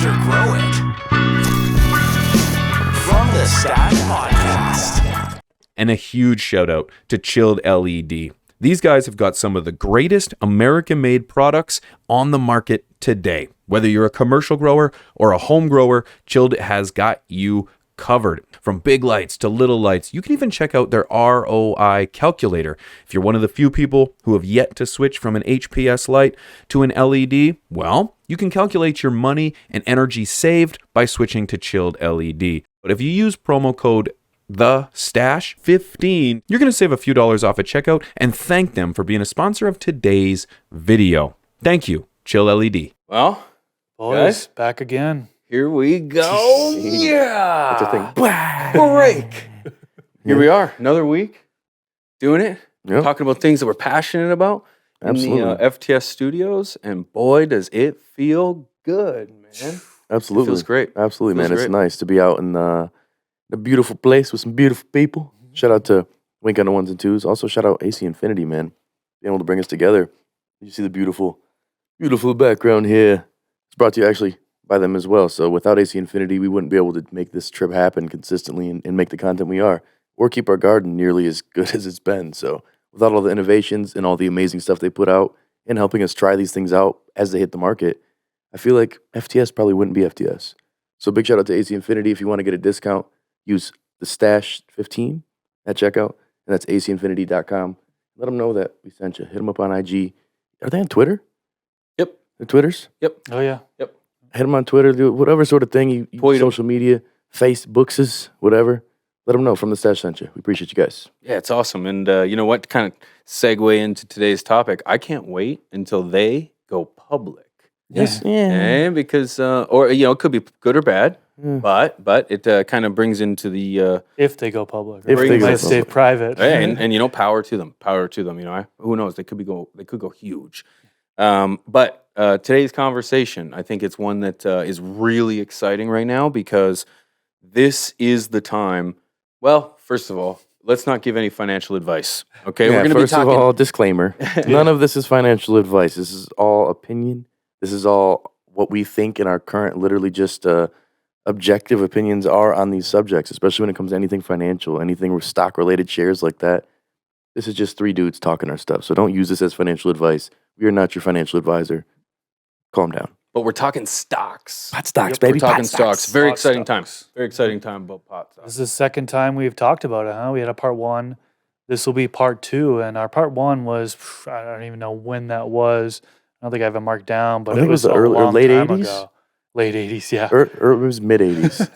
or grow it. From the Stash Podcast. And a huge shout out to Chilled LED. These guys have got some of the greatest American-made products on the market today. Whether you're a commercial grower or a home grower, Chilled has got you covered. From big lights to little lights, you can even check out their ROI calculator. If you're one of the few people who have yet to switch from an HPS light to an LED, well, you can calculate your money and energy saved by switching to Chilled LED. But if you use promo code TheStash15, you're going to save a few dollars off at checkout and thank them for being a sponsor of today's video. Thank you, Chill LED. Well, Boys, guys, back again. here we go. Yeah. That's a thing. Break. Here we are. Another week. Doing it. Yep. Talking about things that we're passionate about Absolutely. in the FTS studios. And boy, does it feel good, man. Absolutely. It feels great. Absolutely, Feels man. great. It's nice to be out in a beautiful place with some beautiful people. Shout out to Wink on the ones and twos. Also, shout out AC Infinity, man. Being able to bring us together. You see the beautiful background here. It's brought to you actually by them as well. So without AC Infinity, we wouldn't be able to make this trip happen consistently and make the content we are, or keep our garden nearly as good as it's been. So without all the innovations and all the amazing stuff they put out and helping us try these things out as they hit the market, I feel like FTS probably wouldn't be FTS. So big shout out to AC Infinity. If you want to get a discount, use the Stash 15 at checkout, and that's acinfinity.com. Let them know that we sent you. Hit them up on IG. Are they on Twitter? Yep. They're Twitters? Oh, yeah. Yep. Hit them on Twitter. Do whatever sort of thing you Tweet 'em. social media, Facebookses, whatever. Let them know from the Stash sent you. We appreciate you guys. Yeah, it's awesome. And you know what? To kind of segue into today's topic, I can't wait until they go public. Yes. Yeah. And because, or, you know, it could be good or bad, Yeah. but it kind of brings into the, If they go public. If Right? they They go might stay public. private. and you know, power to them, you know, who knows? They could go huge. But today's conversation, I think it's one that is really exciting right now because this is the time. Well, first of all, let's not give any financial advice. Okay, Yeah, we're going to be first talking. of all, disclaimer. None of this is financial advice. This is all opinion. This is all what we think and our current, literally just objective opinions are on these subjects, especially when it comes to anything financial, anything with stock-related shares like that. This is just three dudes talking our stuff. So don't use this as financial advice. We are not your financial advisor. Calm down. But we're talking stocks. Pot stocks, Yep, baby. We're talking pot stocks. Very Pot exciting stocks. time. Very exciting time about pot stocks. This is the second time we've talked about it, huh? We had a part one. This will be part two. And our part one was, I don't even know when that was. I don't think I have it marked down, but I think it it was was the a early- or long late time 80s? ago. Late 80s, yeah. It was mid-'80s.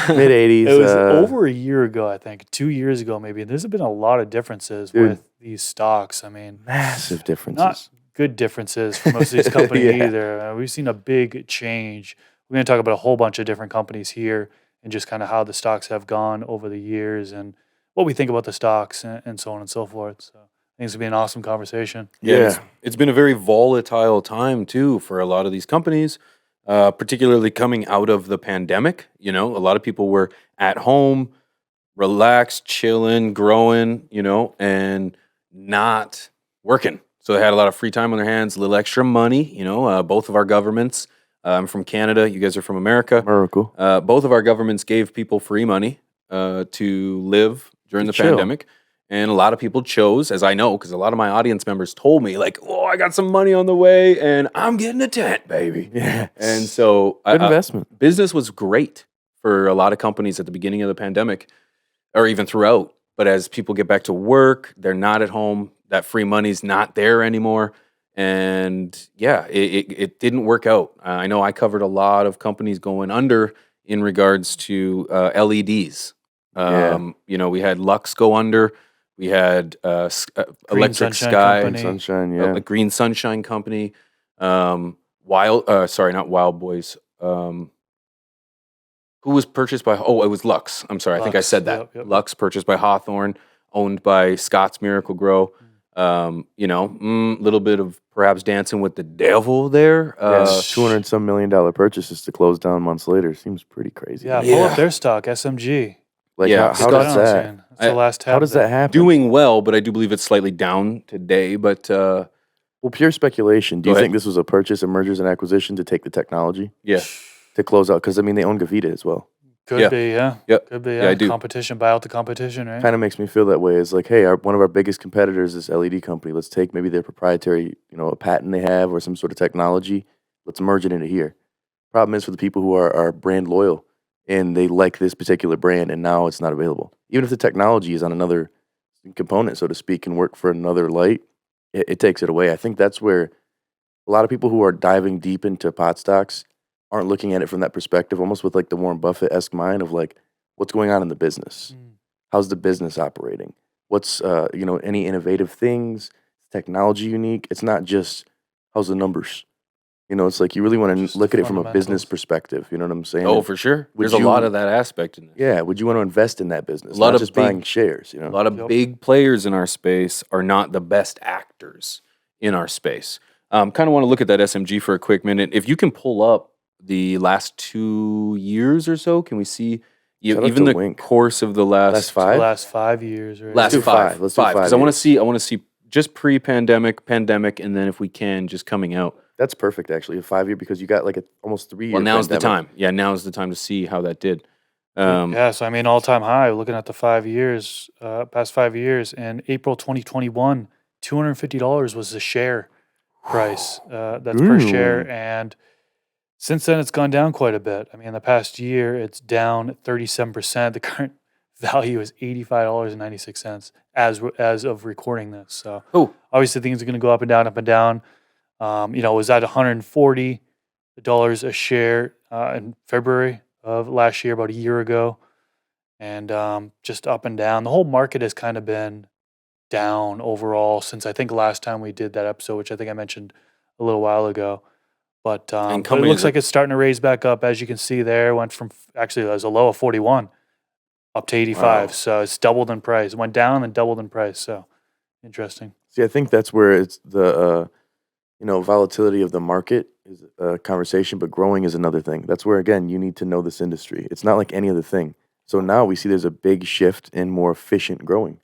Mid-'80s. It was over a year ago, I think. 2 years ago, maybe. There's been a lot of differences Dude. with these stocks. I mean, massive differences. not good differences for most of these companies Yeah. either. We've seen a big change. We're going to talk about a whole bunch of different companies here and just kind of how the stocks have gone over the years and what we think about the stocks and so on and so forth. So I think it's going to be an awesome conversation. Yeah. It's been a very volatile time too for a lot of these companies, particularly coming out of the pandemic. You know, a lot of people were at home, relaxed, chilling, growing, you know, and not working. So they had a lot of free time on their hands, a little extra money. You know, both of our governments. I'm from Canada. You guys are from America. Miracle. Both of our governments gave people free money to live during To the chill. pandemic. And a lot of people chose, as I know, because a lot of my audience members told me, like, oh, I got some money on the way and I'm getting a tent, baby. Yeah. And so Good investment. business was great for a lot of companies at the beginning of the pandemic or even throughout. But as people get back to work, they're not at home. That free money's not there anymore. And yeah, it didn't work out. I know I covered a lot of companies going under in regards to LEDs. Yeah. You know, we had Lux go under. We had Electric Sunshine Sky, Company. Sunshine, yeah. the Green Sunshine Company. Sorry, not Wild Boys. Who was purchased by? Oh, it was Lux. I'm sorry, I think I Lux, said that. yep, yep. Lux purchased by Hawthorne, owned by Scott's Miracle Grow. You know, little bit of perhaps dancing with the devil there. Yes, $200 some million purchases to close down months later seems pretty crazy. Yeah, man. pull Yeah. up their stock, SMG. Like Yeah, how Scott does that? That's the last tab How does that happen? doing well, but I do believe it's slightly down today. But Well, pure speculation. Do Go you ahead. think this was a purchase, a mergers and acquisition to take the technology? yeah, to close out? Because I mean, they own Gavita as well. Could Yeah. be, yeah. Yep. Could be, Yeah, I do. Competition, buy out the competition, right? Kind of makes me feel that way. It's like, hey, one of our biggest competitors is LED company. Let's take maybe their proprietary, a patent they have or some sort of technology. Let's merge it into here. Problem is for the people who are brand loyal and they like this particular brand, and now it's not available. Even if the technology is on another component, so to speak, and work for another light, it takes it away. I think that's where a lot of people who are diving deep into pot stocks aren't looking at it from that perspective, almost with like the Warren Buffett-esque mind of like, what's going on in the business? How's the business operating? What's any innovative things? Technology unique? It's not just how's the numbers. It's like you really want Just to look the at it from a business fundamentals. perspective. You know what I'm saying? Oh, for sure. Would There's a lot you- of that aspect in this. Yeah. Would you want to invest in that business? A lot not of just buying big- shares. A lot of Yep. big players in our space are not the best actors in our space. Kind of want to look at that SMG for a quick minute. If you can pull up the last 2 years or so, can we see Shout out even to the Wink. course of the last Last The five. last 5 years, right? last do five? five. Let's do 'cause 5 I want years. to see just pre-pandemic, pandemic, and then if we can, just coming out. That's perfect, actually. A 5 year because you got like almost 3 years. Well, now's the time. Yeah, now's the time to see how that did. Yeah, so I mean, all-time high. Looking at the 5 years, past 5 years, in April 2021, $250 was the share price. That's per share, and since then it's gone down quite a bit. I mean, in the past year, it's down 37%. The current value is $85.96 as of recording this. So Oh, obviously, things are going to go up and down, up and down. It was at $140 a share in February of last year, about a year ago, and just up and down. The whole market has kind of been down overall since I think last time we did that episode, which I think I mentioned a little while ago. But it companies looks that- like it's starting to raise back up, as you can see there. Went from actually as a low of 41 up to 85, Wow. so it's doubled in price. It went down and doubled in price. So interesting. See, I think that's where it's the volatility of the market is a conversation, but growing is another thing. That's where again you need to know this industry. It's not like any other thing. So now we see there's a big shift in more efficient growing.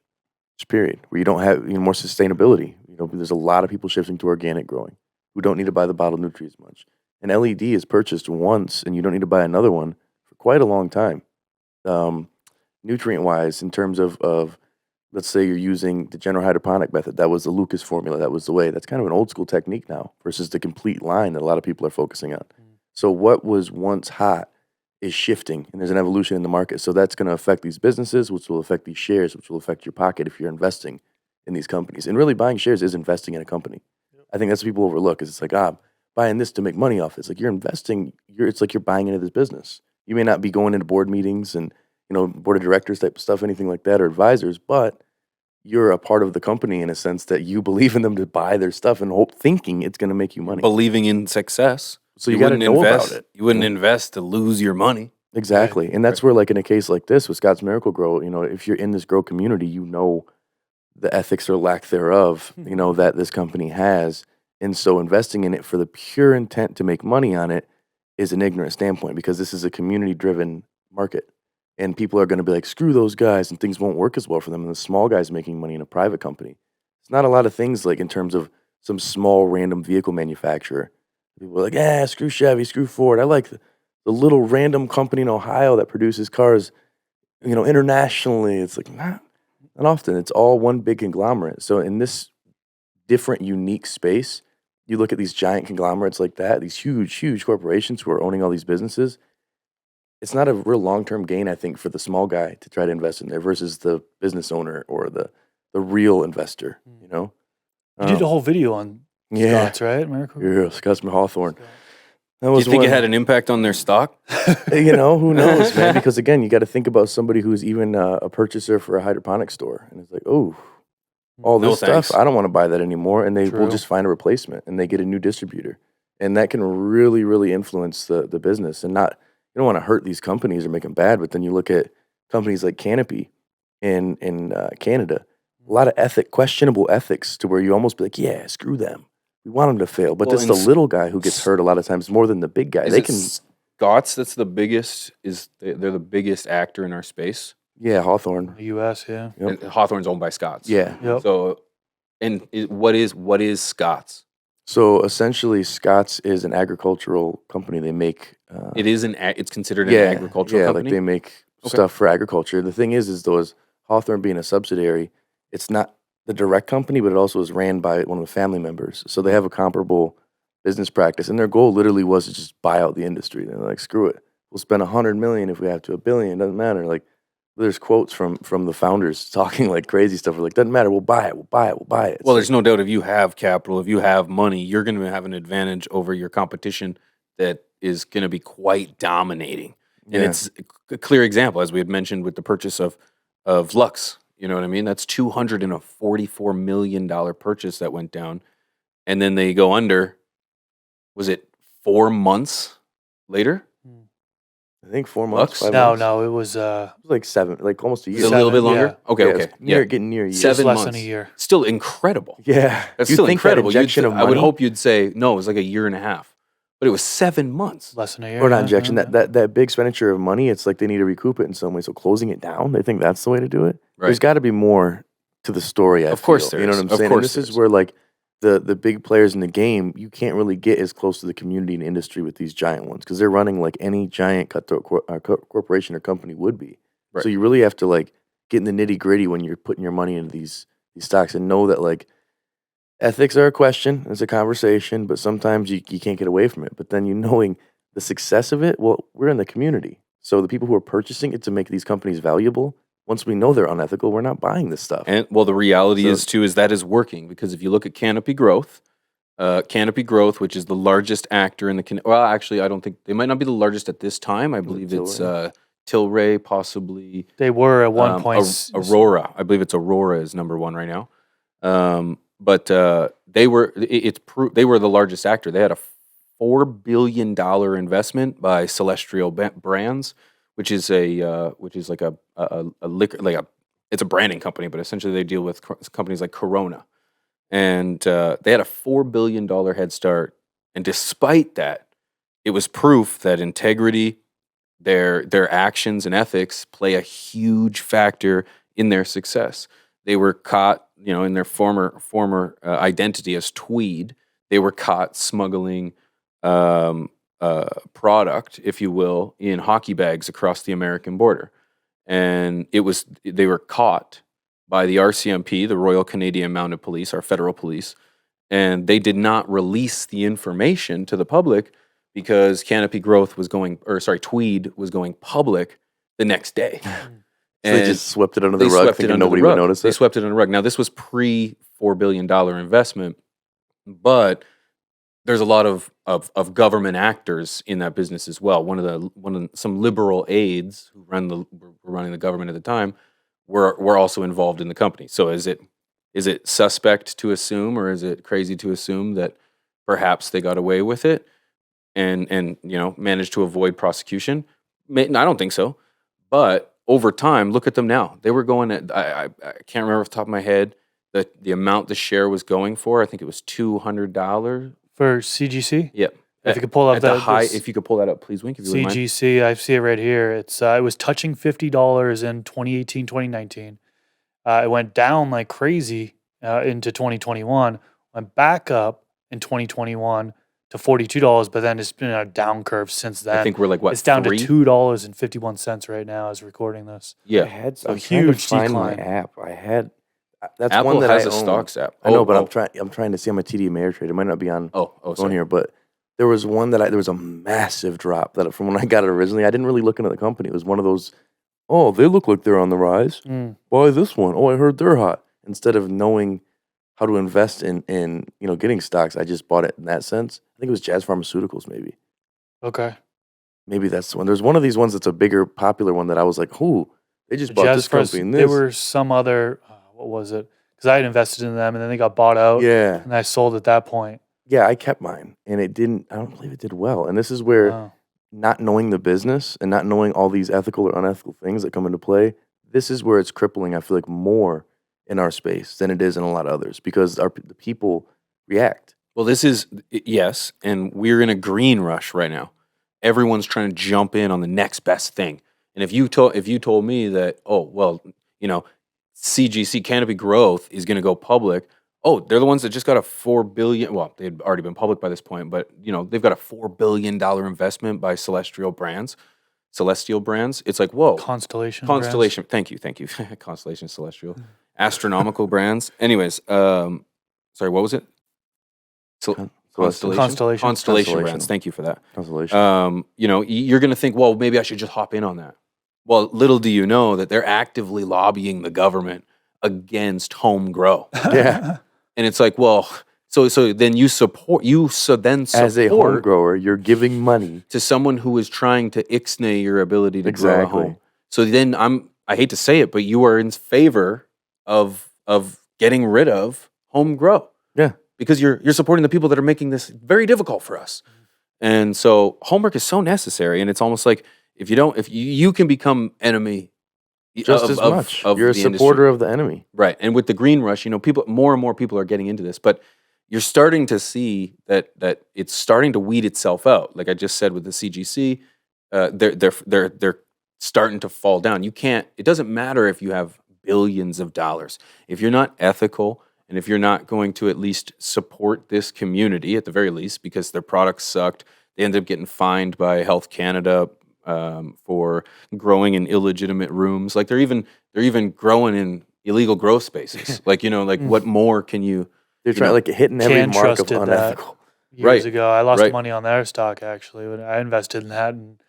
Just period. Where you don't have more sustainability. There's a lot of people shifting to organic growing who don't need to buy the bottled nutrients much. An LED is purchased once, and you don't need to buy another one for quite a long time. Nutrient wise, in terms of let's say you're using the general hydroponic method, that was the Lucas formula, that was the way. That's kind of an old school technique now versus the complete line that a lot of people are focusing on. So what was once hot is shifting, and there's an evolution in the market. So that's going to affect these businesses, which will affect these shares, which will affect your pocket if you're investing in these companies. And really, buying shares is investing in a company. I think that's what people overlook. Is it's like, I'm buying this to make money off it. It's like you're investing. It's like you're buying into this business. You may not be going into board meetings and board of directors type of stuff, anything like that, or advisors, but you're a part of the company in a sense that you believe in them to buy their stuff and thinking it's going to make you money. believing in success. So you got to wouldn't know invest, about it. You wouldn't invest to lose your money. Exactly. And that's where, like in a case like this with Scott's Miracle Grow, if you're in this grow community, the ethics or lack thereof, that this company has. And so investing in it for the pure intent to make money on it is an ignorant standpoint because this is a community driven market. And people are going to be like, screw those guys, and things won't work as well for them. And the small guys making money in a private company. It's not a lot of things like in terms of some small random vehicle manufacturer. People are like, screw Chevy, screw Ford. I like the little random company in Ohio that produces cars, internationally. It's like, not often. It's all one big conglomerate. So in this different, unique space, you look at these giant conglomerates like that, these huge, huge corporations who are owning all these businesses. It's not a real long-term gain, I think, for the small guy to try to invest in there versus the business owner or the real investor, You did a whole video on Yeah. Scott's, right? Miracle? Yeah, Scotsman Hawthorne. That Do was you think it one- had an impact on their stock? who knows, man? Because again, you got to think about somebody who's even a purchaser for a hydroponic store, and it's like, oh, all No this thanks. stuff, I don't want to buy that anymore, and they will True. just find a replacement, and they get a new distributor, and that can really, really influence the business, and not you don't want to hurt these companies or make them bad, but then you look at companies like Canopy in Canada, a lot of questionable ethics, to where you almost be like, yeah, screw them. We want them to fail, but Well, it's the and little guy who gets hurt a lot of times more than the big guy. Is They it can. Scott's that's the biggest? They're the biggest actor in our space? Yeah, Hawthorne. The U.S., yeah. Yep. And Hawthorne's owned by Scott's. Yeah. Yep. So, what is Scott's? So essentially, Scott's is an agricultural company. They make It's considered an agricultural yeah, company. like they make Okay. stuff for agriculture. The thing is though, is Hawthorne being a subsidiary, it's not the direct company, but it also is ran by one of the family members. So they have a comparable business practice, and their goal literally was to just buy out the industry. They're like, screw it, we'll spend 100 million if we have to, 1 billion, doesn't matter. Like, there's quotes from the founders talking like crazy stuff. We're like, doesn't matter, we'll buy it, we'll buy it, we'll buy it. It's Well, like, there's no doubt if you have capital, if you have money, you're going to have an advantage over your competition that is going to be quite dominating. And Yeah. it's a clear example, as we had mentioned with the purchase of Lux. You know what I mean? That's $244 million purchase that went down. And then they go under, was it 4 months later? I think 4 months, Lux? 5 No, months. no, it was It was like 7, like almost a Is year. it a little bit 7, longer? yeah. Okay, Yeah, okay. it's near, Yeah. getting near a year. 7 less months. than a year. Still incredible. Yeah, That's You'd still think that incredible. injection of I would money- hope you'd say, no, it was like a year and a half. But it was 7 months. Less than a year. or not yeah, injection, yeah, that big expenditure of money, it's like they need to recoup it in some way. So closing it down, they think that's the way to do it. Right. There's got to be more to the story. Of course feel. there You know is. what I'm Of saying? course And this there is is. where like the big players in the game, you can't really get as close to the community and industry with these giant ones because they're running like any giant cutthroat corporation or company would be. Right. So you really have to like get in the nitty gritty when you're putting your money into these stocks and know that like ethics are a question, it's a conversation, but sometimes you can't get away from it. But then knowing the success of it, well, we're in the community. So the people who are purchasing it to make these companies valuable, once we know they're unethical, we're not buying this stuff. And well, the reality So- is too is that is working because if you look at Canopy Growth, which is the largest actor in the well, actually, I don't think they might not be the largest at this time. I believe it's Tilray, possibly They were at one point. Aurora. I believe it's Aurora is number one right now. But they were they were the largest actor. They had a $4 billion investment by Celestial Brands, which is like a liquor it's a branding company, but essentially they deal with companies like Corona, and they had a $4 billion head start. And despite that, it was proof that integrity, their actions and ethics play a huge factor in their success. They were caught, in their former identity as Tweed. They were caught smuggling product, if you will, in hockey bags across the American border, and they were caught by the RCMP, the Royal Canadian Mounted Police, our federal police, and they did not release the information to the public because Tweed was going public the next day. So they just swept it under the rug, thinking nobody would notice it. They swept it under the rug. Now, this was pre-$4 billion investment, but there's a lot of government actors in that business as well. Some liberal aides who were running the government at the time were also involved in the company. So is it suspect to assume, or is it crazy to assume that perhaps they got away with it and managed to avoid prosecution? I don't think so. But over time, look at them now. They were going at I can't remember off the top of my head the amount the share was going for. I think it was $200. For CGC? Yep. If you could pull up at the that high, this if you could pull that up, please, Wink. If you wouldn't mind. CGC, I see it right here. It was touching $50 in 2018, 2019. It went down like crazy into 2021. Went back up in 2021 to $42, but then it's been a down curve since then. I think we're like what? It's down 3? to $2.51 right now as recording this. Yeah. I'm A trying to huge find my decline. app. That's Apple one that has I a own. stocks app. I know, but Oh, I'm trying to see on my TD Ameritrade. It might not be on on on here, but there was one that there was a massive drop that from when I got it originally. I didn't really look into the company. It was one of those, oh, they look like they're on the rise. Buy this one. Oh, I heard they're hot. Instead of knowing how to invest in getting stocks, I just bought it in that sense. I think it was Jazz Pharmaceuticals, maybe. Okay. Maybe that's the one. There's one of these ones that's a bigger, popular one that I was like, "Who? They just bought Jazz this company and this." There were some other, what was it? Because I had invested in them and then they got bought out. Yeah, And I sold at that point. yeah. I kept mine, and it didn't. I don't believe it did well. And this is where Wow. not knowing the business and not knowing all these ethical or unethical things that come into play, this is where it's crippling. I feel like more in our space than it is in a lot of others because the people react. Well, this is yes, and we're in a green rush right now. Everyone's trying to jump in on the next best thing. And if you told me that, CGC Canopy Growth is going to go public, Oh, they're the ones that just got a $4 billion. Well, they'd already been public by this point, but they've got a $4 billion investment by Celestial Brands. It's like, whoa, Constellation. Constellation. Thank you. Constellation, Celestial, astronomical brands. Anyways, sorry, what was it? Constellation Brands. Thank you for that. Constellation. You're going to think, well, maybe I should just hop in on that. Well, little do you know that they're actively lobbying the government against home grow. Yeah. And it's like, well, so then you support as a home grower, you're giving money to someone who is trying to ixnay your ability to grow a Exactly. home. So then I hate to say it, but you are in favor of getting rid of home grow. Yeah. Because you're supporting the people that are making this very difficult for us. And so homework is so necessary, and it's almost like if you can become enemy just as much. You're a supporter of the enemy. Right. And with the green rush, more and more people are getting into this, but you're starting to see that it's starting to weed itself out. Like I just said with the CGC, they're starting to fall down. It doesn't matter if you have billions of dollars. If you're not ethical and if you're not going to at least support this community at the very least, because their products sucked, they ended up getting fined by Health Canada for growing in illegitimate rooms. Like they're even growing in illegal grow spaces. Like, what more can you? They're trying hitting every mark of unethical. Years ago, I lost money on their stock actually when I invested in that, and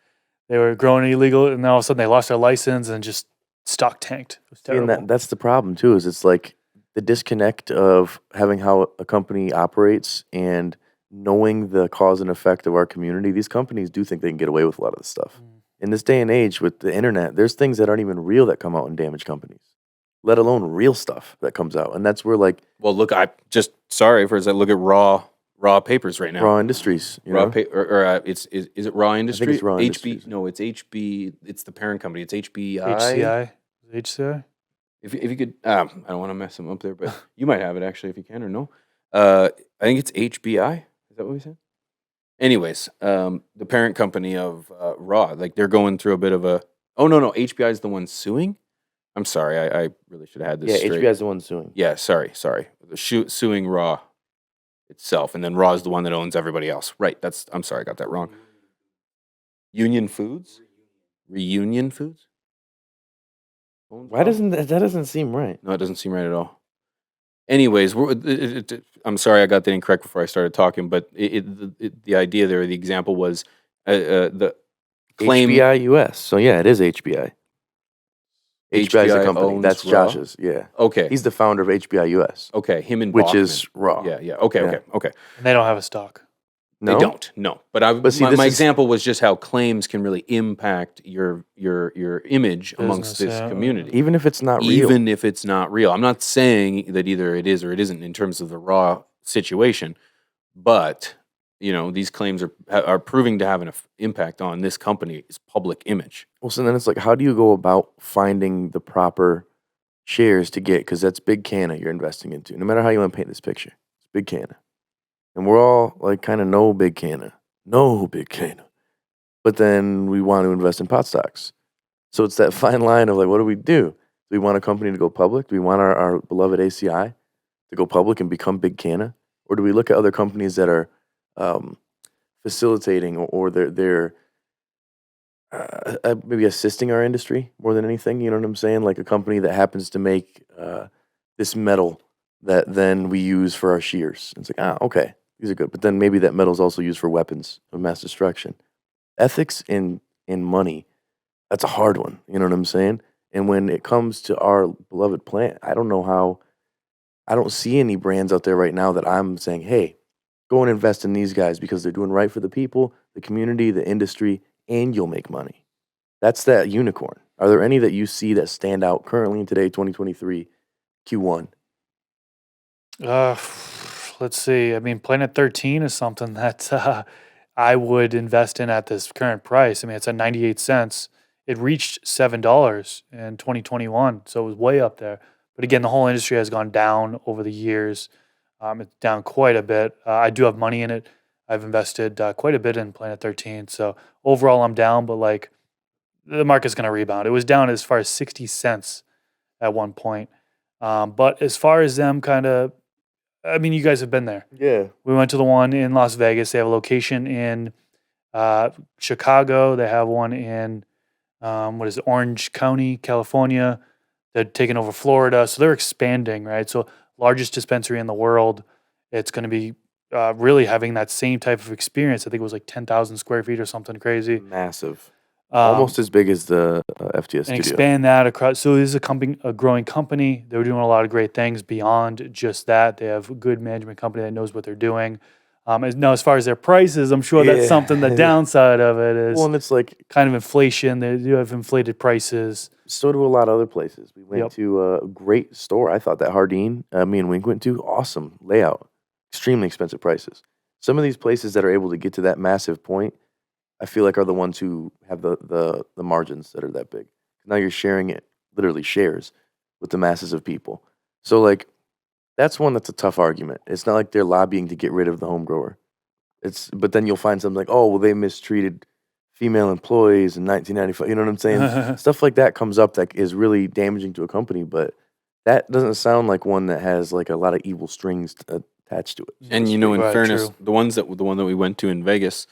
they were growing illegal, and then all of a sudden they lost their license and just stock tanked. It was terrible. And that's the problem too. Is it's like the disconnect of having how a company operates and knowing the cause and effect of our community. These companies do think they can get away with a lot of this stuff. In this day and age with the internet, there's things that aren't even real that come out and damage companies, let alone real stuff that comes out. And that's where well, look, I just sorry for that. Look at raw papers right now. Raw Industries, is it Raw Industries? I think it's Raw Industries. No, it's HB. It's the parent company. It's HBI. HCI. If you could, I don't want to mess them up there, but you might have it actually if you can or no. I think it's HBI. Is that what we said? Anyways, the parent company of Raw, like they're going through a bit of a. Oh no, HBI is the one suing. I'm sorry, I really should have had this. Yeah, straight. HBI is the one suing. Yeah, sorry. Suing Raw itself, and then Raw is the one that owns everybody else. Right. I'm sorry, I got that wrong. Union Foods, Reunion Foods. Why doesn't that doesn't seem right? No, it doesn't seem right at all. Anyways, I'm sorry I got that incorrect before I started talking, but the idea there, the example was the claim HBI US. So yeah, it is HBI. HBI is a company. owns That's Raw? Josh's. Yeah, Okay, he's the founder of HBI US, okay, him and which Bachman. is Raw. Yeah. Okay. And they don't have a stock. No? They don't. No, but see, my this is- example was just how claims can really impact your image amongst Business, this yeah. community. Even if it's not real. Even if it's not real. I'm not saying that either it is or it isn't in terms of the Raw situation, but these claims are proving to have an impact on this company's public image. Well, so then it's like, how do you go about finding the proper shares to get? Because that's Big Canna you're investing into. No matter how you want to paint this picture, it's Big Canna. And we're all kind of no Big Canna. But then we want to invest in pot stocks. So it's that fine line of what do we do? Do we want a company to go public? Do we want our beloved ACI to go public and become Big Canna? Or do we look at other companies that are facilitating or they're maybe assisting our industry more than anything? You know what I'm saying? Like a company that happens to make this metal that then we use for our shears. It's like, okay, these are good. But then maybe that metal is also used for weapons of mass destruction. Ethics in money, that's a hard one. You know what I'm saying? And when it comes to our beloved plant, I don't see any brands out there right now that I'm saying, hey, go and invest in these guys because they're doing right for the people, the community, the industry, and you'll make money. That's that unicorn. Are there any that you see that stand out currently in today, 2023, Q1? Let's see. I mean, Planet 13 is something that I would invest in at this current price. I mean, it's at 98 cents. It reached $7 in 2021, so it was way up there. But again, the whole industry has gone down over the years. It's down quite a bit. I do have money in it. I've invested quite a bit in Planet 13. So overall, I'm down, but the market's going to rebound. It was down as far as 60 cents at one point. But as far as them kind of I mean, you guys have been there. Yeah. We went to the one in Las Vegas. They have a location in Chicago. They have one in Orange County, California. They're taking over Florida, so they're expanding, right? So largest dispensary in the world. It's going to be really having that same type of experience. I think it was like 10,000 square feet or something crazy. Massive. Almost as big as the FTS and studio. expand that across. So this is a growing company. They're doing a lot of great things beyond just that. They have a good management company that knows what they're doing. Now, as far as their prices, I'm sure that's Yeah. something. The downside of it is Well, and it's like, kind of inflation. They do have inflated prices. so do a lot of other places. We went Yep. to a great store. I thought that Hardin, me and Wink went to, awesome layout, extremely expensive prices. Some of these places that are able to get to that massive point, I feel like are the ones who have the margins that are that big. Now you're sharing it, literally shares, with the masses of people. So like, that's one that's a tough argument. It's not like they're lobbying to get rid of the home grower. But then you'll find something like, oh, well, they mistreated female employees in 1995. You know what I'm saying? Stuff like that comes up that is really damaging to a company, but that doesn't sound like one that has like a lot of evil strings attached to it. And you know, in Right, fairness, true. the one that we went to in Vegas,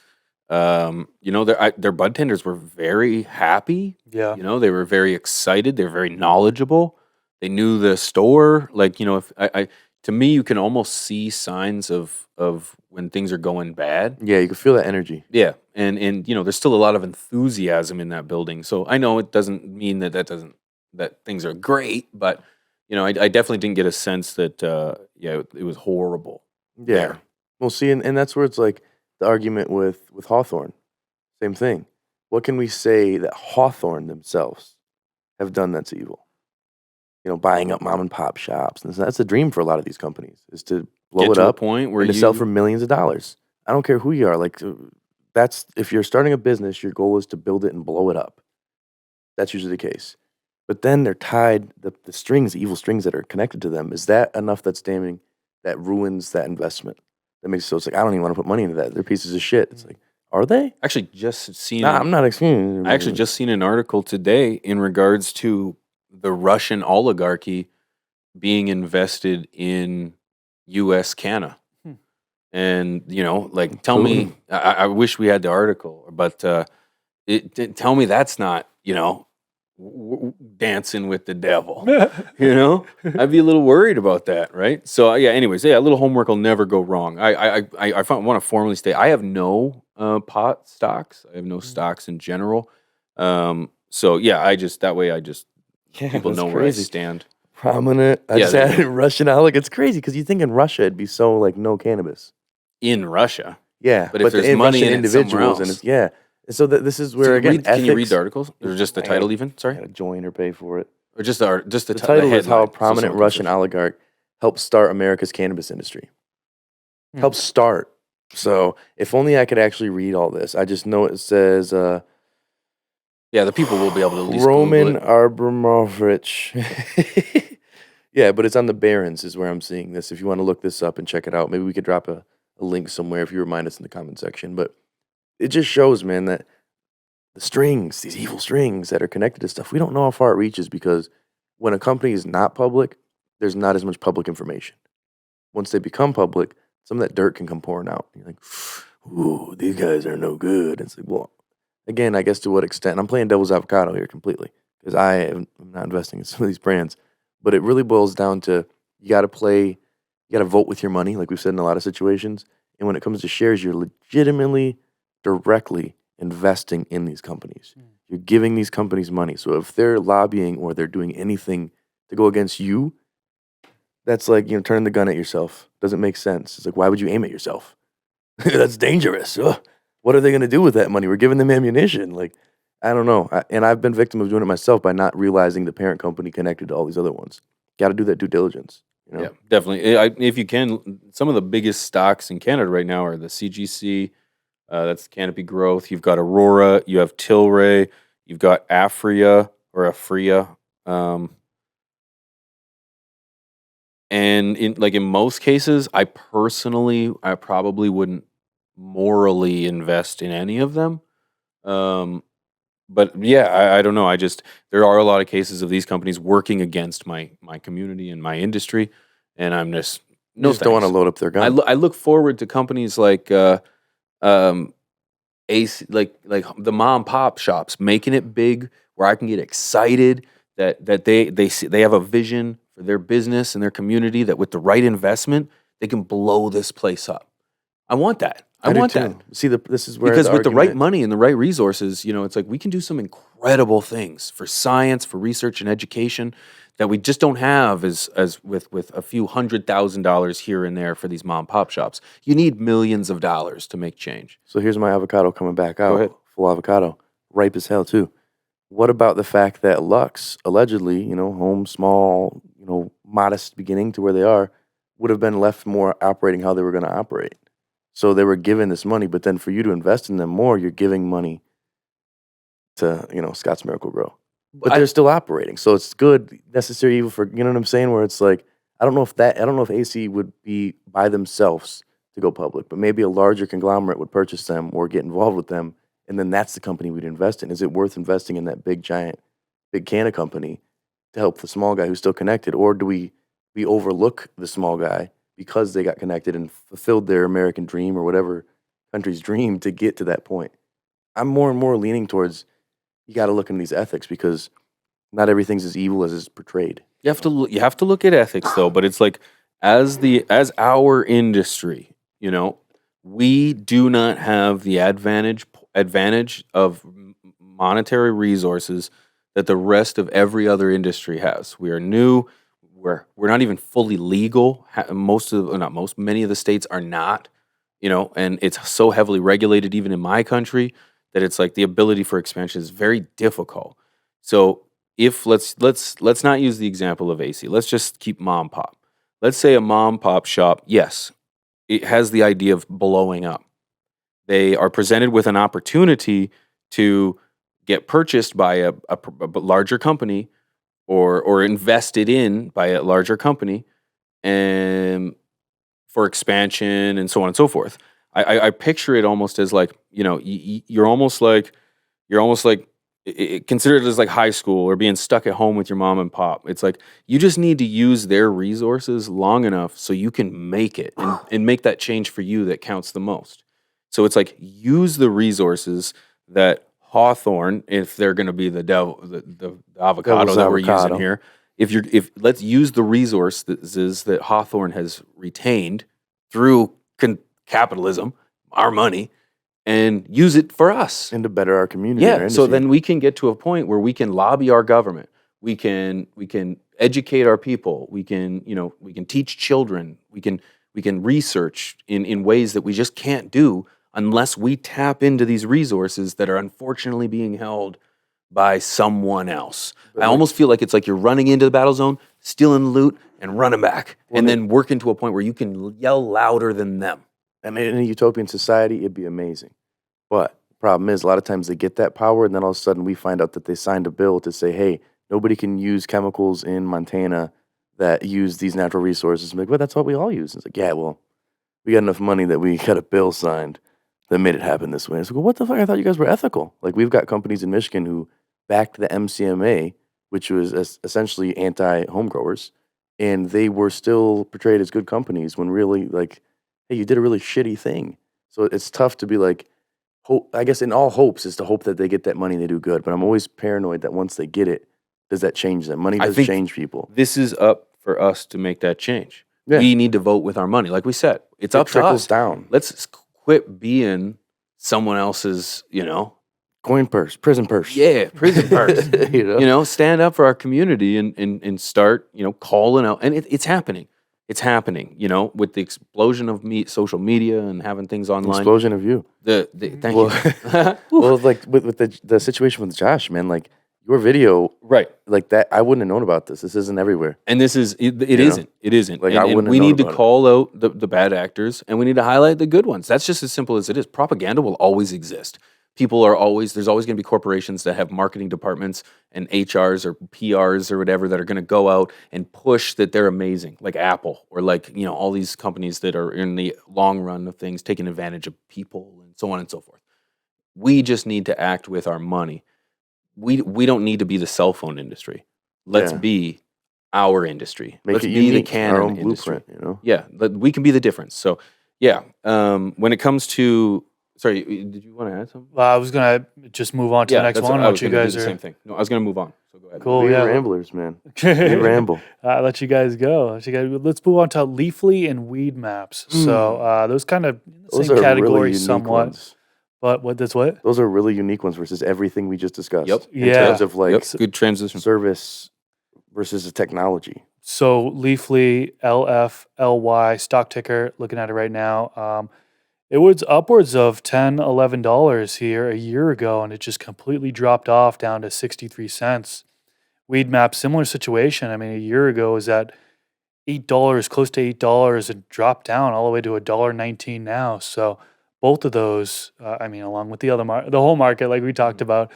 you know, their bud tenders were very happy. Yeah. You know, they were very excited. They were very knowledgeable. They knew the store. Like, you know, if I to me, you can almost see signs of when things are going bad. Yeah, you can feel that energy. Yeah, and you know, there's still a lot of enthusiasm in that building. So I know it doesn't mean that things are great, but you know, I definitely didn't get a sense that it was horrible. Yeah. there. Well, see, and that's where it's like the argument with Hawthorne. Same thing. What can we say that Hawthorne themselves have done that's evil? You know, buying up mom and pop shops. And that's a dream for a lot of these companies, is to blow Get it to a up point where and to sell for millions of dollars. I don't care who you are. Like, that's, if you're starting a business, your goal is to build it and blow it up. That's usually the case. But then they're tied, the strings, the evil strings that are connected to them. Is that enough that's damning, that ruins that investment? That makes it so it's like, I don't even want to put money into that. They're pieces of shit. It's like, are they? actually just seen. Nah, I'm not excusing. I actually just seen an article today in regards to the Russian oligarchy being invested in U.S. Canna. And, you know, like, tell me, I wish we had the article, but tell me that's not, you know, dancing with the devil. You know, I'd be a little worried about that, right? So, yeah, anyways, yeah, a little homework will never go wrong. I want to formally state, I have no pot stocks. I have no stocks in general. So, yeah, people know where I stand. Prominent. I Yeah, just there you added Russian oligarch. It's crazy because you think in Russia it'd be so like no cannabis. In Russia. Yeah, But if there's money Russian in it somewhere individuals, and else. it's, yeah. And so this is where So again, can you read ethics- the articles? Or just the I title gotta- even? I Sorry? gotta join or pay for it. Or just the The title is how a headline, so prominent someone can Russian search. oligarch helped start America's cannabis industry. Hmm. Helped start. So if only I could actually read all this. I just know it says Yeah, the people will be able to at least Roman Google it. Abramovich. Yeah, but it's on the Barons is where I'm seeing this. If you want to look this up and check it out, maybe we could drop a link somewhere if you remind us in the comment section. But it just shows, man, that the strings, these evil strings that are connected to stuff, we don't know how far it reaches because when a company is not public, there's not as much public information. Once they become public, some of that dirt can come pouring out. You're like, ooh, these guys are no good. It's like, well, again, I guess to what extent? I'm playing devil's avocado here completely because I am not investing in some of these brands. But it really boils down to you got to vote with your money, like we've said in a lot of situations. And when it comes to shares, you're legitimately, directly investing in these companies. You're giving these companies money. So if they're lobbying or they're doing anything to go against you, that's like, you know, turning the gun at yourself. Doesn't make sense. It's like, why would you aim at yourself? That's dangerous. Ugh. What are they going to do with that money? We're giving them ammunition. Like, I don't know. And I've been victim of doing it myself by not realizing the parent company connected to all these other ones. Got to do that due diligence. You know? Yeah, definitely. If you can, some of the biggest stocks in Canada right now are the CGC, that's Canopy Growth. You've got Aurora, you have Tilray, you've got Afria. And in most cases, I probably wouldn't morally invest in any of them. But yeah, I don't know. There are a lot of cases of these companies working against my community and my industry, and I'm just You just don't want to thanks. load up their gun. I look forward to companies like AC, like the mom and pop shops, making it big, where I can get excited that they have a vision for their business and their community, that with the right investment they can blow this place up. I want that. I do want too. that. See, this is where Because with the right argument- money and the right resources, it's like we can do some incredible things for science, for research and education that we just don't have as with a few $100,000 here and there for these mom and pop shops. You need millions of dollars to make change. So here's my avocado coming back out. Go ahead. Full avocado, ripe as hell too. What about the fact that Lux, allegedly, home small, modest beginning to where they are, would have been left more operating how they were going to operate? So they were given this money, but then for you to invest in them more, you're giving money to, Scott's Miracle Grow. But they're still operating. So it's good, necessary evil for, you know what I'm saying? Where it's like, I don't know if AC would be by themselves to go public, but maybe a larger conglomerate would purchase them or get involved with them. And then that's the company we'd invest in. Is it worth investing in that big can company to help the small guy who's still connected? Or do we overlook the small guy because they got connected and fulfilled their American dream or whatever country's dream to get to that point? I'm more and more leaning towards, you got to look into these ethics, because not everything's as evil as is portrayed. You have to look at ethics though, but it's like as our industry, we do not have the advantage of monetary resources that the rest of every other industry has. We are new. We're not even fully legal. Many of the states are not, and it's so heavily regulated even in my country that it's like the ability for expansion is very difficult. So if let's not use the example of AC. Let's just keep mom and pop. Let's say a mom and pop shop, yes, it has the idea of blowing up. They are presented with an opportunity to get purchased by a larger company or invested in by a larger company and for expansion and so on and so forth. I picture it almost as like, you're almost like consider it as like high school or being stuck at home with your mom and pop. It's like you just need to use their resources long enough so you can make it and make that change for you that counts the most. So it's like use the resources that Hawthorne, if they're going to be the avocado Devil's that we're avocado. using here, if let's use the resources that Hawthorne has retained through capitalism, our money, and use it for us. And to better our community. our Yeah, so industry. then we can get to a point where we can lobby our government. We can educate our people. We can teach children. We can research in ways that we just can't do unless we tap into these resources that are unfortunately being held by someone else. I almost feel like it's like you're running into the battle zone, stealing loot, and running back, and then working to a point where you can yell louder than them. And in a utopian society, it'd be amazing. But the problem is, a lot of times they get that power, and then all of a sudden we find out that they signed a bill to say, hey, nobody can use chemicals in Montana that use these natural resources. I'm like, well, that's what we all use. It's like, yeah, well, we got enough money that we got a bill signed that made it happen this way. It's like, well, what the fuck? I thought you guys were ethical. Like, we've got companies in Michigan who backed the MCMA, which was essentially anti-home growers, and they were still portrayed as good companies when really, like, hey, you did a really shitty thing. So it's tough to be like, I guess in all hopes is to hope that they get that money and they do good. But I'm always paranoid that once they get it, does that change them? Money does change people. This is up for us to make that change. Yeah. We need to vote with our money. Like we said, it's up to trickles us. down. Let's quit being someone else's, Coin purse, prison purse. yeah, prison purse. You know? Stand up for our community and start, calling out. And it's happening. It's happening, with the explosion of social media and having things online. Explosion of you. Thank you. Well, like with the situation with Josh, man, like your video, Right. like that, I wouldn't have known about this. This isn't everywhere. And this is it isn't. It isn't. Like, and, I and wouldn't have we known need to about it. call out the bad actors and we need to highlight the good ones. That's just as simple as it is. Propaganda will always exist. There's always going to be corporations that have marketing departments and HRs or PRs or whatever that are going to go out and push that they're amazing, like Apple or like, all these companies that are in the long run of things, taking advantage of people and so on and so forth. We just need to act with our money. We don't need to be the cell phone industry. Let's Yeah. be our industry. Make Let's it be the unique, can our in own the industry. blueprint, you know? Yeah, we can be the difference. So, yeah, when it comes to, sorry, did you want to add something? I was gonna just move on to the next that's one. I was Once you going to do guys the are same thing. No, I was going to move on. So go ahead. cool, We yeah. ramblers, man. We ramble. Let you guys go. Let's move on to Leafly and Weed Maps. So those kind of Those same are category really unique somewhat. ones. But that's what? Those are really unique ones versus everything we just discussed. Yep. In Yeah. terms of like Good transition. service versus the technology. So Leafly, LFLY, stock ticker, looking at it right now. It was upwards of $10, $11 here a year ago, and it just completely dropped off down to 63 cents. Weed Map, similar situation. I mean, a year ago it was at $8, close to $8, and dropped down all the way to $1.19 now. So both of those, along with the the whole market, like we talked about,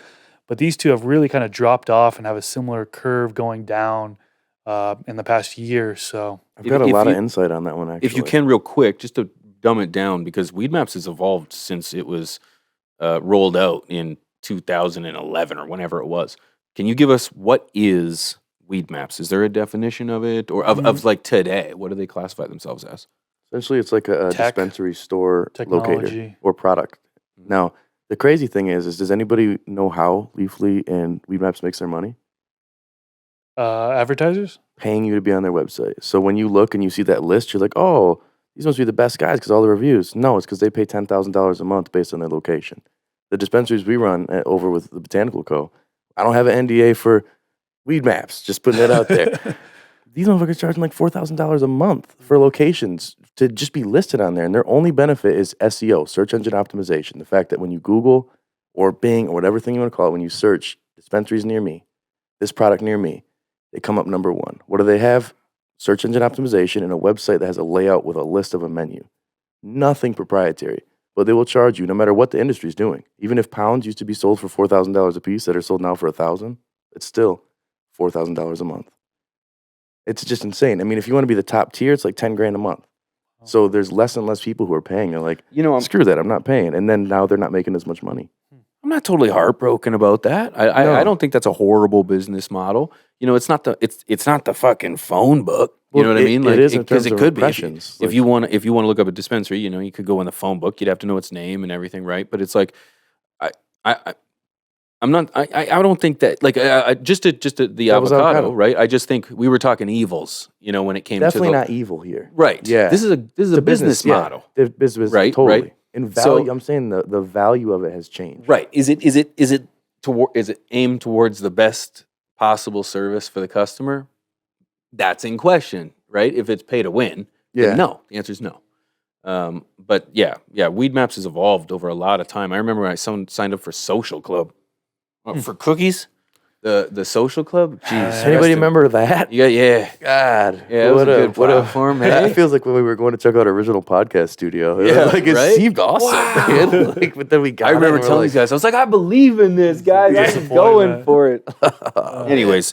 but these two have really kind of dropped off and have a similar curve going down in the past year. So I've got a If lot of you- insight on that one, actually. If you can, real quick, just to dumb it down, because Weed Maps has evolved since it was rolled out in 2011 or whenever it was. Can you give us what is Weed Maps? Is there a definition of it, or of like today? What do they classify themselves as? Essentially, it's like a Tech, dispensary store technology. locator or product. Now, the crazy thing is does anybody know how Leafly and Weed Maps makes their money? Advertisers? Paying you to be on their website. So when you look and you see that list, you're like, oh, these must be the best guys because all the reviews. No, it's because they pay $10,000 a month based on their location. The dispensaries we run over with the Botanical Co., I don't have an NDA for Weed Maps, just putting that out there. These motherfuckers charging like $4,000 a month for locations to just be listed on there. And their only benefit is SEO, search engine optimization. The fact that when you Google or Bing or whatever thing you want to call it, when you search dispensaries near me, this product near me, they come up number one. What do they have? Search engine optimization and a website that has a layout with a list of a menu. Nothing proprietary, but they will charge you no matter what the industry is doing. Even if pounds used to be sold for $4,000 a piece that are sold now for $1,000, it's still $4,000 a month. It's just insane. I mean, if you want to be the top tier, it's like 10 grand a month. So there's less and less people who are paying. They're like, screw that, I'm not paying. And then now they're not making as much money. I'm not totally heartbroken about that. No. I don't think that's a horrible business model. It's not the fucking phone book. You know what I mean? It is in because terms it of could be. impressions. If you want to look up a dispensary, you could go in the phone book. You'd have to know its name and everything, right? But it's like, I don't think that just the avocado, right? I just think we were talking evils, when it came Definitely to not evil here. right. Yeah. This is a business model. The business, Right, totally. right. In value, So- I'm saying the value of it has changed. Right. Is it aimed towards the best possible service for the customer? That's in question, right? If it's pay to win, Yeah. then no. The answer is no. But yeah, Weed Maps has evolved over a lot of time. I remember when I signed up for Social Club for cookies. The Social Club. Jeez, Anybody remember that? Yeah. God. Yeah, it was a good platform, hey? It feels like when we were going to check out our original podcast studio. Yeah, Like it right? seemed awesome, Wow. man. Like, but then we got I remember telling these guys, I was like, I believe in this, guys. I'm Disappointed, going man. for it. anyways,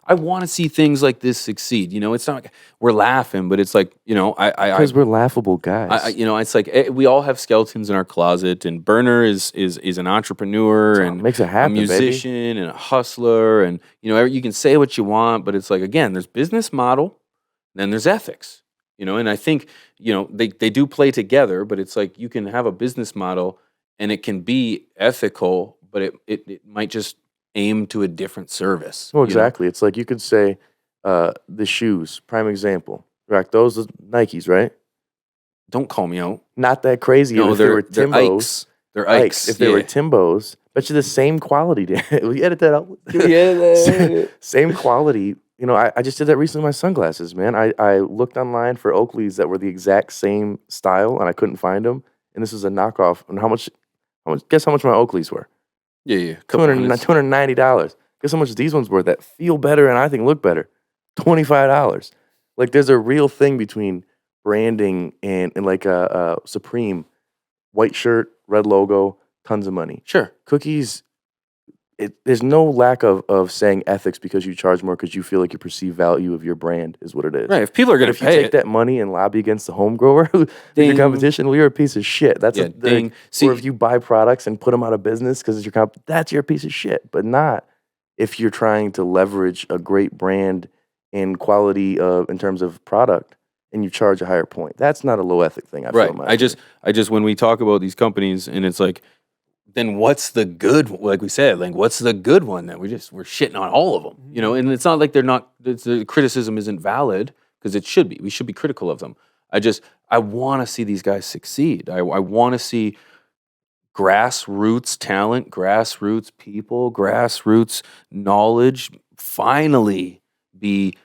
I want to see things like this succeed. It's not like we're laughing, but it's like, because we're laughable guys. it's like we all have skeletons in our closet, and Burner is an entrepreneur and makes it happen, a musician and a hustler, and you can say what you want, but it's like, again, there's business model, then there's ethics, and I think they do play together, but it's like you can have a business model and it can be ethical, but it might just aim to a different service. Well, exactly. It's like you could say the shoes, prime example. Right, those are Nikes, right? Don't call me out. Not that crazy. No, if they were they're Timbos, Ikes. They're Ikes. If they were Timbos, bet you the same quality. Will you edit that out? Yeah. Same quality. I just did that recently with my sunglasses, man. I looked online for Oakleys that were the exact same style, and I couldn't find them. And this is a knockoff. And how much? Guess how much my Oakleys were? Yeah. $290. Guess how much these ones were that feel better and I think look better? $25. Like there's a real thing between branding and like a Supreme white shirt, red logo, tons of money. Sure. Cookies, there's no lack of saying ethics because you charge more because you feel like your perceived value of your brand is what it is. Right. If people are going And to if you pay take that money and lobby against the home grower, your Ding. competition, well, you're a piece of shit. That's Yeah, ding. See- or if you buy products and put them out of business because it's your that's your piece of shit. But not if you're trying to leverage a great brand and quality in terms of product and you charge a higher point. That's not a low ethic thing, I feel. Right. in my I just when we talk about these companies and it's like, then what's the good? Like we said, like what's the good one that we're shitting on all of them, you know? And it's not like they're not. The criticism isn't valid because it should be. We should be critical of them. I want to see these guys succeed. I want to see grassroots talent, grassroots people, grassroots knowledge finally be,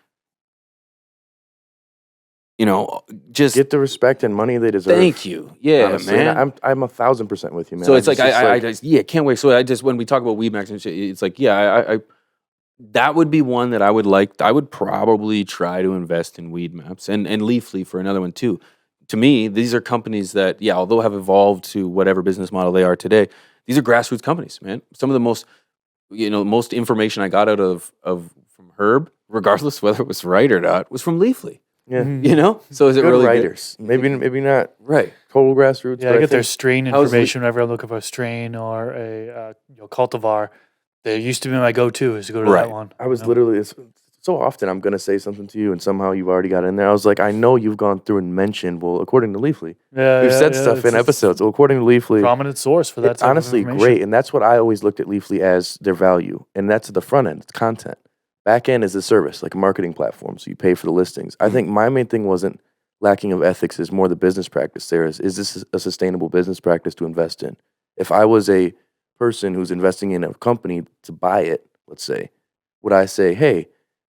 just get the respect and money they deserve. thank you. Yeah, honestly. man. And I'm 1,000% with you, man. So it's like, I can't wait. So when we talk about Weed Max and shit, it's like, that would be one that I would like. I would probably try to invest in Weed Maps and Leafly for another one too. To me, these are companies that, although have evolved to whatever business model they are today, these are grassroots companies, man. Some of the most information I got out of from Herb, regardless whether it was right or not, was from Leafly. Yeah. So is it Good really writers? Maybe not right? total grassroots. Yeah, but I get their think strain information whenever I'm looking for a strain or a cultivar. They used to be my go-to is to go to Right. that one. I was literally so often I'm gonna say something to you and somehow you've already got in there. I was like, I know you've gone through and mentioned. Well, according to Leafly, we've said stuff in episodes. Well, according to Leafly, prominent source for that. it's honestly great, and that's what I always looked at Leafly as their value, and that's the front end. It's content. Back end is a service, like a marketing platform, so you pay for the listings. I think my main thing wasn't lacking of ethics; is more the business practice. Is this a sustainable business practice to invest in? If I was a person who's investing in a company to buy it, let's say, would I say, hey,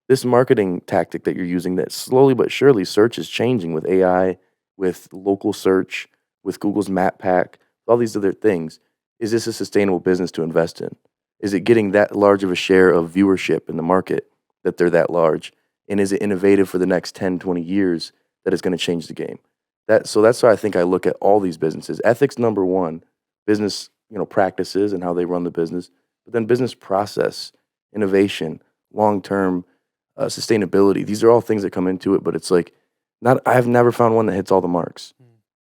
this marketing tactic that you're using, that slowly but surely search is changing with AI, with local search, with Google's Map Pack, all these other things. Is this a sustainable business to invest in? Is it getting that large of a share of viewership in the market that they're that large? And is it innovative for the next 10, 20 years that is going to change the game? So that's why I think I look at all these businesses. Ethics, number one, business practices and how they run the business, but then business process, innovation, long-term sustainability. These are all things that come into it, but it's like, I've never found one that hits all the marks.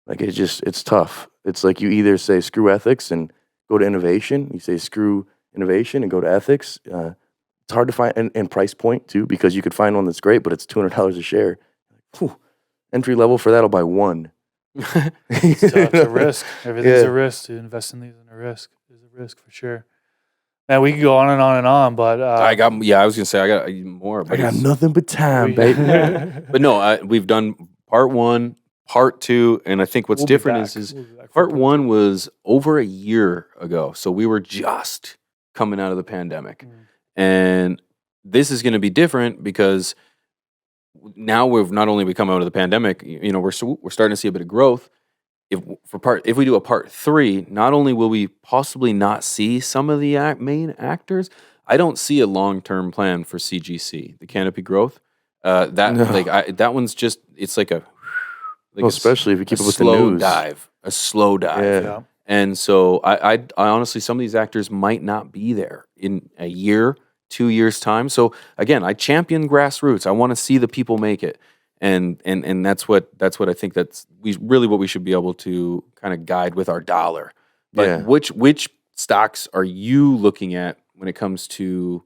Like it's tough. It's like you either say screw ethics and go to innovation. You say screw innovation and go to ethics. It's hard to find, and price point too, because you could find one that's great, but it's $200 a share. Whew. Entry level for that, I'll buy one. It's tough. It's a risk. Everything's a risk. To invest in these is a risk. It's a risk for sure. Man, we could go on and on and on, but I was gonna say I got even more. But I got nothing but time, baby. But no, we've done part one, part two, and I think what's We'll be different back. is We'll be back for part part one was over a year ago, so we were just coming out of the pandemic, and this is going to be different because now we've not only come out of the pandemic, we're starting to see a bit of growth. If we do a part three, not only will we possibly not see some of the main actors, I don't see a long-term plan for CGC, the Canopy Growth. That one's just, it's like especially if you keep up with the slow news. a slow dive. Yeah. And so I honestly, some of these actors might not be there in a year, 2 years time. So again, I champion grassroots. I want to see the people make it. And that's what I think what we should be able to kind of guide with our dollar. But which stocks are you looking at when it comes to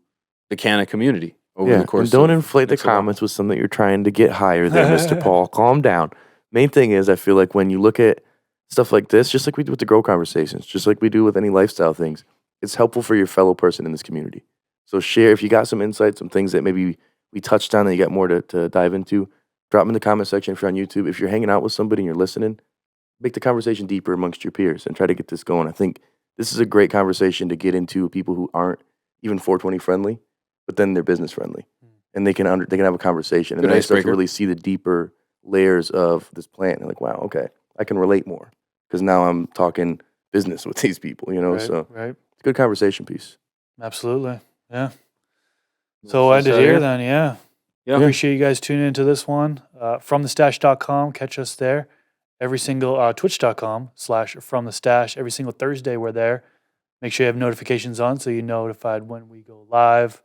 the Canna community over the course? And don't of inflate the next while? comments with something that you're trying to get higher than, Mr. Paul. Calm down. Main thing is, I feel like when you look at stuff like this, just like we do with the Grow Conversations, just like we do with any lifestyle things, it's helpful for your fellow person in this community. So share, if you got some insights, some things that maybe we touched on that you got more to dive into, drop them in the comment section if you're on YouTube. If you're hanging out with somebody and you're listening, make the conversation deeper amongst your peers and try to get this going. I think this is a great conversation to get into people who aren't even 420 friendly, but then they're business friendly. And they can have a conversation. And then they start to really see the deeper layers of this plant. And like, wow, okay, I can relate more because now I'm talking business with these people, so it's a good conversation piece. Absolutely. Yeah. So end it here then, yeah. Appreciate you guys tuning into this one. FromTheStash.com, catch us there. Every single Twitch.com/FromTheStash. Every single Thursday we're there. Make sure you have notifications on so you're notified when we go live.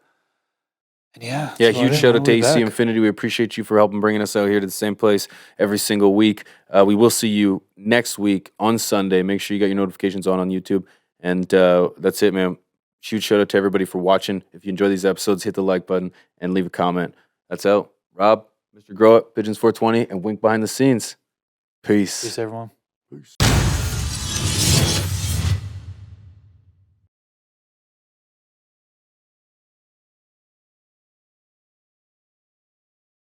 And huge shout out to AC Infinity. We appreciate you for helping bringing us out here to the same place every single week. We will see you next week on Sunday. Make sure you got your notifications on YouTube. And that's it, man. Huge shout out to everybody for watching. If you enjoy these episodes, hit the like button and leave a comment. That's out. Rob, Mr. Grow It, Pigeons 420, and Wink Behind the Scenes. Peace. Peace, everyone. Peace.